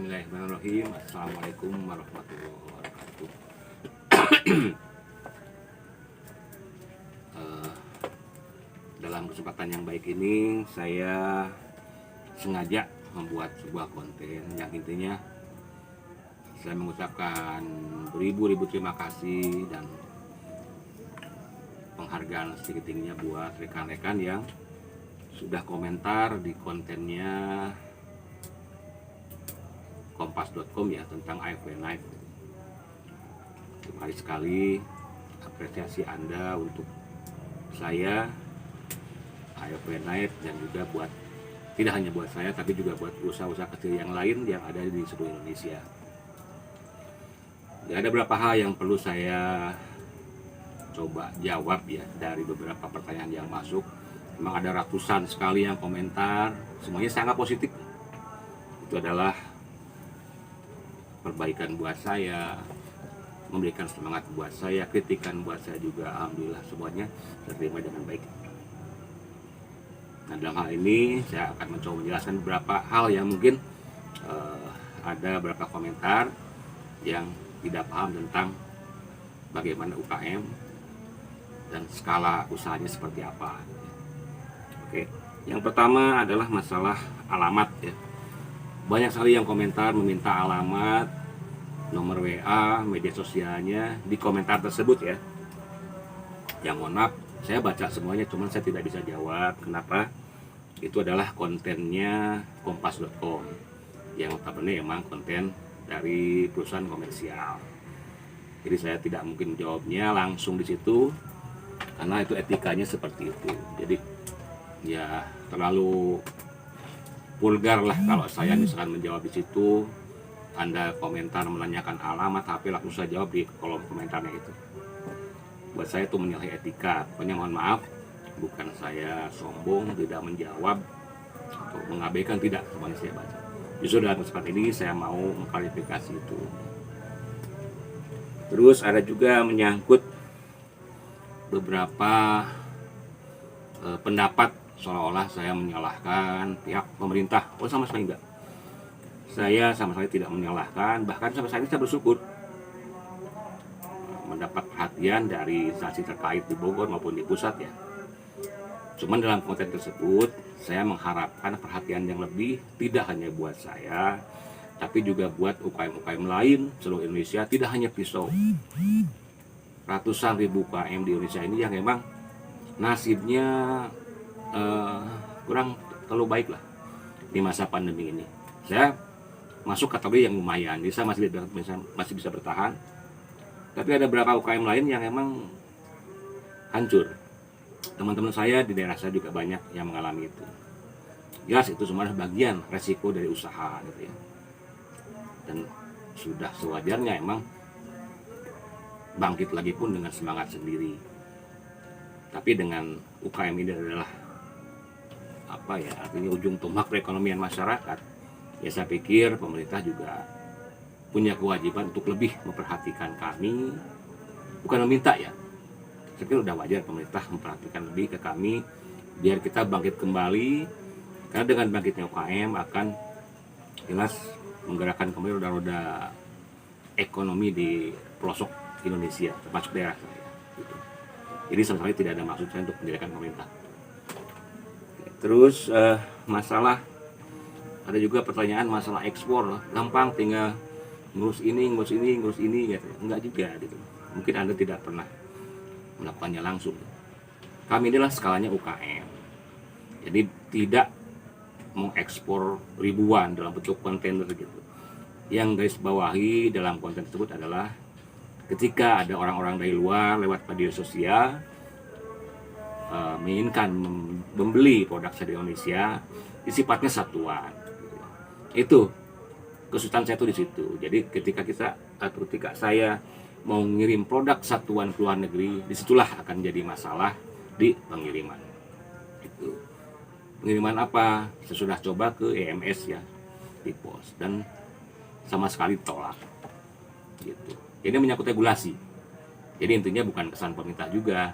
Bismillahirrahmanirrahim. Assalamualaikum warahmatullahi wabarakatuh. Eh, Dalam kesempatan yang baik ini, saya sengaja membuat sebuah konten yang intinya saya mengucapkan beribu-ribu terima kasih dan penghargaan setinggi-tingginya buat rekan-rekan yang sudah komentar di kontennya kompas.com ya tentang AFW Night. Terima kasih sekali apresiasi Anda untuk saya, AFW Night, dan juga buat tidak hanya buat saya tapi juga buat usaha-usaha kecil yang lain yang ada di seluruh Indonesia. Ya, ada beberapa hal yang perlu saya coba jawab ya dari beberapa pertanyaan yang masuk. Memang ada ratusan sekali yang komentar, semuanya sangat positif. Itu adalah perbaikan buat saya, memberikan semangat buat saya, kritikan buat saya juga. Alhamdulillah semuanya terima dengan baik. Nah, dalam hal ini saya akan mencoba menjelaskan beberapa hal yang mungkin ada beberapa komentar yang tidak paham tentang bagaimana UKM dan skala usahanya seperti apa. Oke, yang pertama adalah masalah alamat ya. Banyak sekali yang komentar meminta alamat, nomor WA, media sosialnya di komentar tersebut ya. Yang mohon maaf, saya baca semuanya, cuman saya tidak bisa jawab. Kenapa? Itu adalah kontennya kompas.com yang notabene emang konten dari perusahaan komersial. Jadi saya tidak mungkin jawabnya langsung di situ karena itu etikanya seperti itu. Jadi ya terlalu vulgar lah kalau saya misalkan menjawab di situ. Anda komentar menanyakan alamat HP, langsung saya jawab di kolom komentarnya itu. Buat saya itu menyalahi etika. Pokoknya mohon maaf, bukan saya sombong tidak menjawab atau mengabaikan, tidak, semuanya saya baca. Justru dalam kesempatan ini saya mau mengklarifikasi itu. Terus ada juga menyangkut beberapa pendapat seolah-olah saya menyalahkan pihak pemerintah. Oh, sama sekali enggak. Saya sama sekali tidak menyalahkan, bahkan sampai saat ini saya bersyukur mendapat perhatian dari instansi terkait di Bogor maupun di pusat ya. Cuman dalam konten tersebut saya mengharapkan perhatian yang lebih, tidak hanya buat saya tapi juga buat UKM-UKM lain seluruh Indonesia, tidak hanya pisau. Ratusan ribu UKM di Indonesia ini yang memang nasibnya kurang terlalu baik lah di masa pandemi ini. Saya masuk kategori yang lumayan, bisa masih bisa bertahan. Tapi ada beberapa UKM lain yang emang hancur. Teman-teman saya di daerah saya juga banyak yang mengalami itu. Jelas itu semua adalah bagian resiko dari usaha gitu ya. Dan sudah sewajarnya emang bangkit lagi pun dengan semangat sendiri. Tapi dengan UKM ini adalah apa ya, artinya ujung tombak perekonomian masyarakat. Ya saya pikir pemerintah juga punya kewajiban untuk lebih memperhatikan kami, bukan meminta ya. Saya pikir udah wajar pemerintah memperhatikan lebih ke kami biar kita bangkit kembali, karena dengan bangkitnya UKM akan jelas menggerakkan kembali roda-roda ekonomi di pelosok Indonesia, termasuk daerah saya. Gitu. Jadi sama sekali tidak ada maksud saya untuk menjadikan pemerintah. Terus masalah, ada juga pertanyaan masalah ekspor, gampang tinggal ngurus ini gitu. Enggak juga gitu. Mungkin Anda tidak pernah melakukannya langsung. Kami inilah skalanya UKM. Jadi tidak mengekspor ribuan dalam bentuk kontainer gitu. Yang garis bawahi dalam konten tersebut adalah ketika ada orang-orang dari luar lewat media sosial menginginkan membeli produk saya di Indonesia, sifatnya satuan. Itu kesulitan saya tuh di situ. Jadi ketika saya mau ngirim produk satuan ke luar negeri, disitulah akan jadi masalah di pengiriman. Itu pengiriman apa? Saya sudah coba ke EMS ya, di pos, dan sama sekali tolak. Gitu. Ini menyangkut regulasi. Jadi intinya bukan kesalahan pemerintah juga.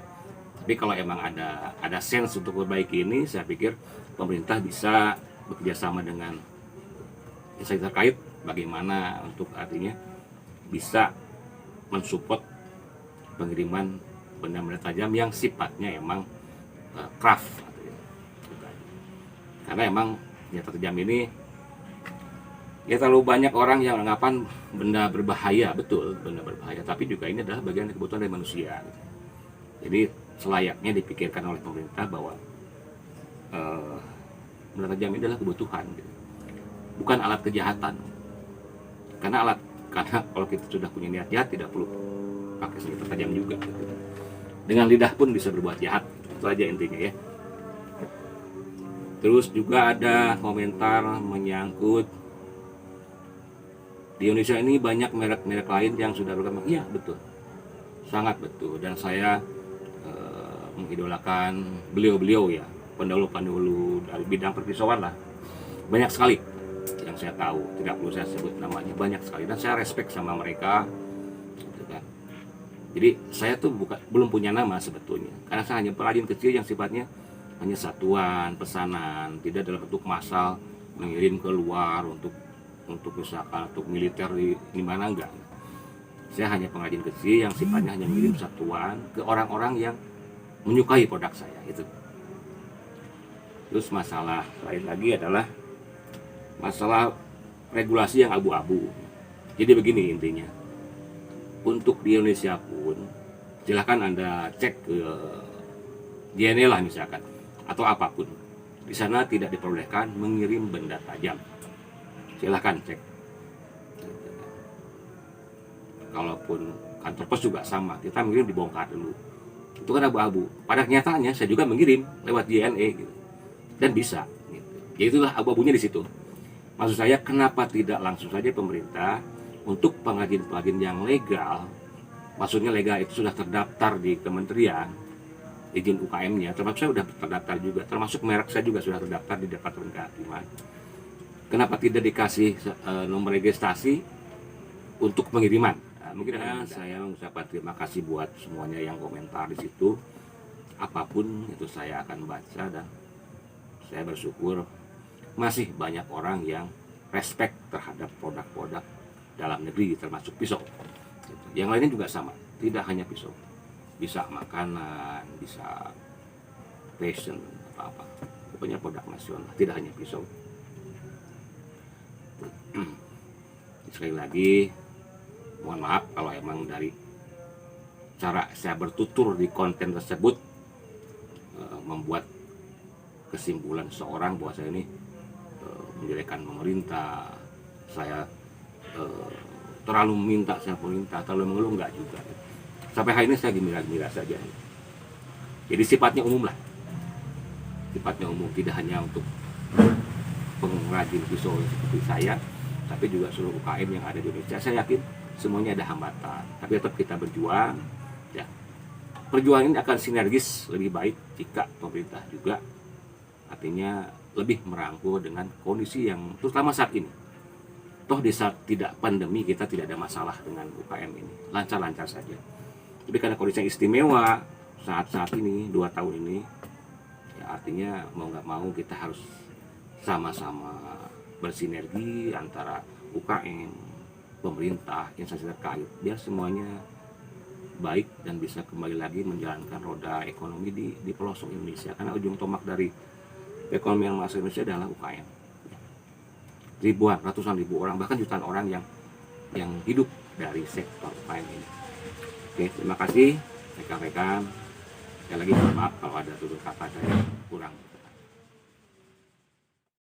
Tapi kalau emang ada sense untuk memperbaiki ini, saya pikir pemerintah bisa bekerja sama dengan instansi terkait bagaimana untuk artinya bisa mensupport pengiriman benda-benda tajam yang sifatnya emang craft artinya. Karena emang senjata tajam ini ya terlalu banyak orang yang anggapan benda berbahaya, betul benda berbahaya, tapi juga ini adalah bagian dari kebutuhan dari manusia. Jadi selayaknya dipikirkan oleh pemerintah bahwa benda tajam ini adalah kebutuhan, bukan alat kejahatan. Karena kalau kita sudah punya niat jahat tidak perlu pakai senjata tajam juga. Dengan lidah pun bisa berbuat jahat, itu aja intinya ya. Terus juga ada komentar menyangkut di Indonesia ini banyak merek-merek lain yang sudah berkembang. Iya betul, sangat betul. Dan saya mengidolakan beliau-beliau ya, pendahulu-pendahulu dari bidang perpisauan lah. Banyak sekali yang saya tahu, tidak perlu saya sebut namanya, banyak sekali. Dan saya respect sama mereka. Gitu kan. Jadi saya tuh belum punya nama sebetulnya, karena saya hanya perajin kecil yang sifatnya hanya satuan, pesanan, tidak dalam bentuk massal mengirim keluar untuk misalkan untuk militer di mana, enggak. Saya hanya pengrajin kecil yang sifatnya hanya mengirim satuan ke orang-orang yang menyukai produk saya itu. Terus masalah lain lagi adalah masalah regulasi yang abu-abu. Jadi begini intinya, untuk di Indonesia pun silahkan Anda cek ke DNA lah misalkan atau apapun, di sana tidak diperbolehkan mengirim benda tajam. Silahkan cek. Kalaupun kantor pos juga sama, kita mengirim dibongkar dulu. Itu kan abu-abu. Pada kenyataannya saya juga mengirim lewat DNA gitu. Dan bisa. Gitu. Ya itulah abu-abunya di situ. Maksud saya kenapa tidak langsung saja pemerintah untuk pengrajin-pengrajin yang legal, maksudnya legal itu sudah terdaftar di kementerian, izin UKM-nya, termasuk saya sudah terdaftar juga, termasuk merek saya juga sudah terdaftar di Departemen Kehakiman. Kenapa tidak dikasih nomor registrasi untuk pengiriman? Nah, mungkin saya mengucapkan terima kasih buat semuanya yang komentar di situ. Apapun itu saya akan baca dan saya bersyukur masih banyak orang yang respect terhadap produk-produk dalam negeri termasuk pisau. Yang lainnya juga sama, tidak hanya pisau, bisa makanan, bisa fashion, apa-apa. Pokoknya produk nasional, tidak hanya pisau. Sekali lagi mohon maaf kalau emang dari cara saya bertutur di konten tersebut membuat kesimpulan seorang bahwa saya ini menjelekan pemerintah, saya terlalu meminta saya pemerintah, terlalu mengeluh, enggak juga. Sampai hari ini saya gembira-gembira saja. Jadi sifatnya umum lah, sifatnya umum, tidak hanya untuk pengrajin pisau seperti saya, tapi juga seluruh UKM yang ada di Indonesia. Saya yakin semuanya ada hambatan, tapi tetap kita berjuang. Ya, perjuangan ini akan sinergis lebih baik jika pemerintah juga artinya lebih merangkul dengan kondisi yang terutama saat ini. Toh di saat tidak pandemi kita tidak ada masalah dengan UKM ini, lancar-lancar saja. Tapi karena kondisi yang istimewa saat ini 2 tahun ini, ya artinya mau nggak mau kita harus sama-sama bersinergi antara UKM, pemerintah, instansi terkait, biar semuanya baik dan bisa kembali lagi menjalankan roda ekonomi di pelosok Indonesia. Karena ujung tombak dari ekonomi yang masuk Indonesia adalah UKM. Ribuan, ratusan ribu orang, bahkan jutaan orang yang hidup dari sektor UKM ini. Oke, terima kasih rekan-rekan. Sekali lagi mohon maaf kalau ada tutur kata saya kurang.